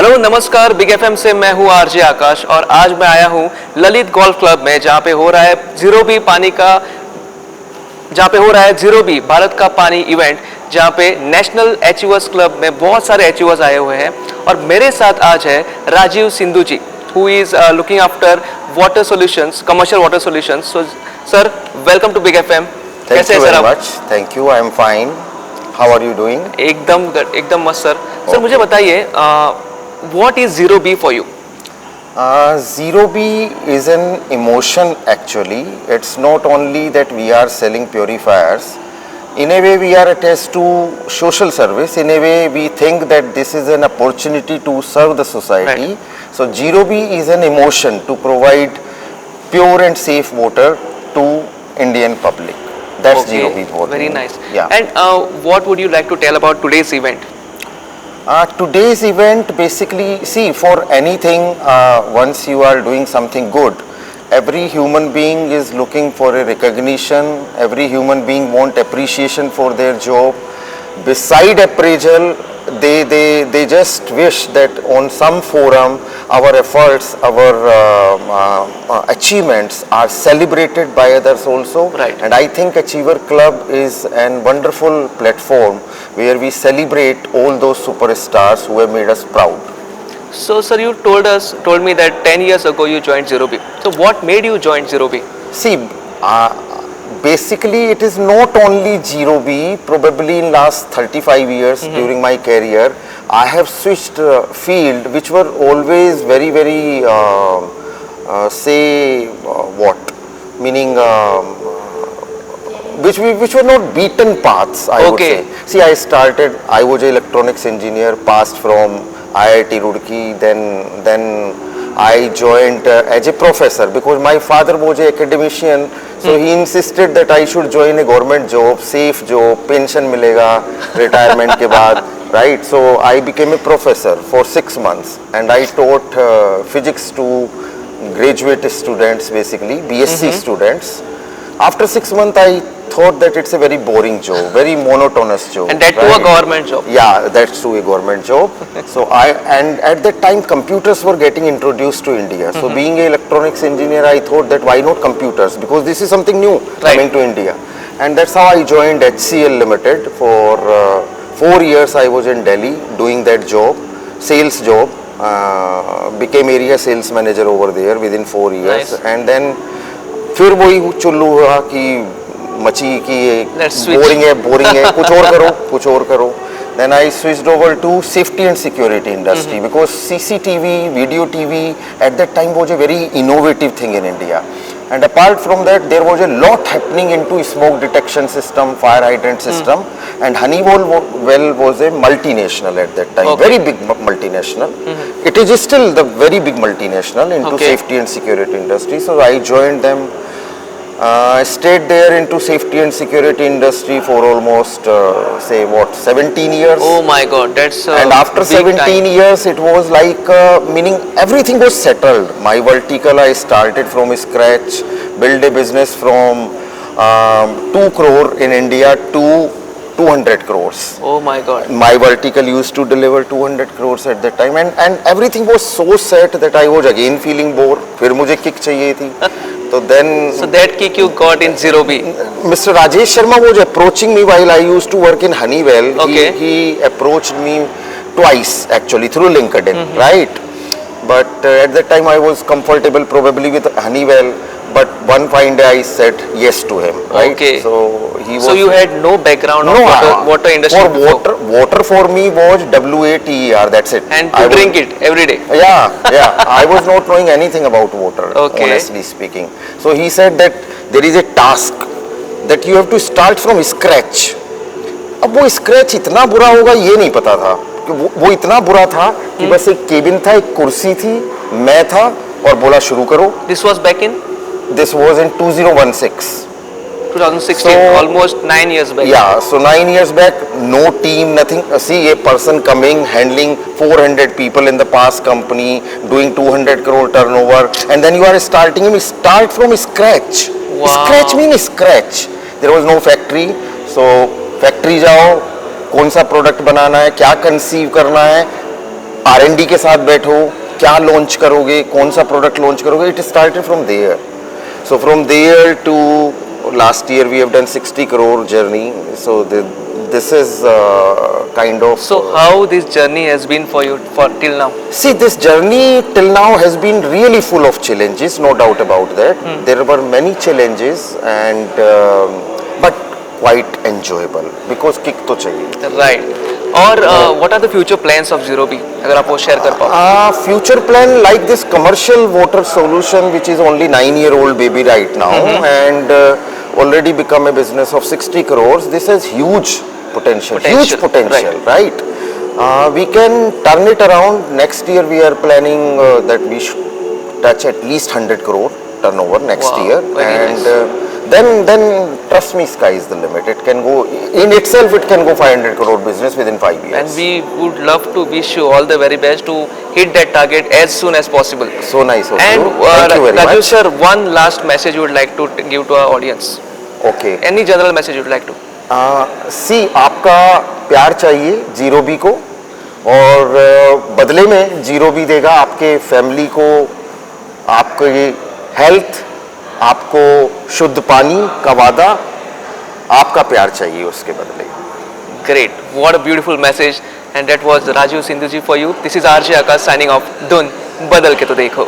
Hello नमस्कार, big FM से मैं हूँ आरजे आकाश और आज मैं आया हूँ ललित गोल्फ क्लब में जहाँ पे हो रहा है जीरो बी भारत का पानी इवेंट, जहाँ पे नेशनल एचयूएस क्लब में बहुत सारे एचयूएस आए हुए हैं। और मेरे साथ आज है Rajeev Sindhu ji, who is looking after water solutions, commercial water solutions. So sir, welcome to Big FM. कैसे हैं सर आप? Thank you, I am fine. How are you doing? एकदम मस्त सर। सर मुझे बताइए, what is zero B for you? Zero B is an emotion actually. It's not only that we are selling purifiers. In a way we are attached to social service. In a way we think that this is an opportunity to serve the society. Right. So Zero B is an emotion to provide pure and safe water to Indian public. That's Okay, Zero B for very me. nice. Yeah. And what would you like to tell about today's event? Today's event basically, see, for anything, once you are doing something good, every human being is looking for a recognition, every human being want appreciation for their job. Beside appraisal, they just wish that on some forum our efforts, our achievements are celebrated by others also. Right. And I think Achiever Club is a wonderful platform where we celebrate all those superstars who have made us proud. So sir, you told me that 10 years ago you joined Zero B. So what made you join Zero B? See, basically it is not only Zero B. Probably in last 35 years during my career, I have switched field which were always very meaning which were not beaten paths, I would say. See, I was an electronics engineer, passed from IIT Roorkee, then I joined as a professor because my father was an academician, so he insisted that I should join a government job, safe job, pension milega retirement ke baad, right? So I became a professor for 6 months and I taught physics to graduate students, basically BSc students. After 6 months I thought that it's a very boring job, very monotonous job. And that too a government job. Yeah, that's too a government job. And at that time computers were getting introduced to India. So being an electronics engineer, I thought that why not computers, because this is something new coming to India. And that's how I joined HCL Limited. For 4 years I was in Delhi doing that job, sales job. Became area sales manager over there within 4 years. Nice. And then फिर वही चुल्लू हुआ कि मची कि boring है कुछ और करो then I switched over to safety and security industry because CCTV, video TV at that time was a very innovative thing in India. And apart from that, there was a lot happening into smoke detection system, fire hydrant system, and Honeywell was a multinational at that time, very big multinational. It is still the very big multinational into safety and security industry. So I joined them. Stayed there into safety and security industry for almost 17 years. Oh my God, that's and after 17 years it was like meaning everything was settled. My vertical, I started from scratch, build a business from 2 crore in India to 200 crores. Oh my God. My vertical used to deliver 200 crores at that time, and everything was so set that I was again feeling bored. फिर मुझे kick चाहिए थी. So that kick you got in Zero B. Mr. Rajesh Sharma was approaching me while I used to work in Honeywell. Okay. He approached me twice actually through LinkedIn, right? But at that time I was comfortable probably with Honeywell. But one fine day I said yes to him, right? Okay. So he was. So you had no background of water industry. Water for me was WATER. That's it. And to drink it every day. Yeah. I was not knowing anything about water, honestly speaking. So he said that there is a task that you have to start from scratch. अब वो scratch इतना बुरा होगा ये नहीं पता था कि वो इतना बुरा था कि बस एक केबिन था, एक कुर्सी थी, मैं था और बोला शुरू करो. This was in 2016. 2016, so, almost 9 years back. Yeah, so 9 years back, no team, nothing. See, a person coming, handling 400 people in the past company, doing 200 crore turnover, and then you are starting him, start from scratch. Wow. Scratch means scratch. There was no factory, so factory जाओ, कौन सा product बनाना है, क्या conceive करना है, R&D के साथ बैठो, क्या लॉन्च करोगे, कौन सा प्रोडक्ट लॉन्च करोगे, it started from there. So from there to last year we have done 60 crore journey. So this is kind of. So how this journey has been for you for till now? See, this journey till now has been really full of challenges, no doubt about that. There were many challenges and but quite enjoyable because kick तो चाहिए. Right. और what are the future plans of Zero B? अगर आप वो share कर पाओ. Future plan like this commercial water solution which is only 9-year-old baby right now and already become a business of 60 crores. This has huge potential. Huge potential, right? We can turn it around. Next year we are planning that we should touch at least 100 crore turnover next Wow, year very and nice. then trust me, sky is the limit. It can go in itself, it can go 500 crore business within 5 years. And we would love to wish you all the very best to hit that target as soon as possible. So nice of And you. Thank you very Raju much. sir, one last message you would like to give to our audience. Okay. Any general message you would like to? सी आपका प्यार चाहिए zero B को और बदले में zero B देगा आपके family को, आपके हेल्थ, आपको शुद्ध पानी का वादा, आपका प्यार चाहिए उसके बदले. Great. What a beautiful message. And that was Rajiv Sindhu ji for you. This is RJ Akash signing off. Dun, बदल के तो देखो.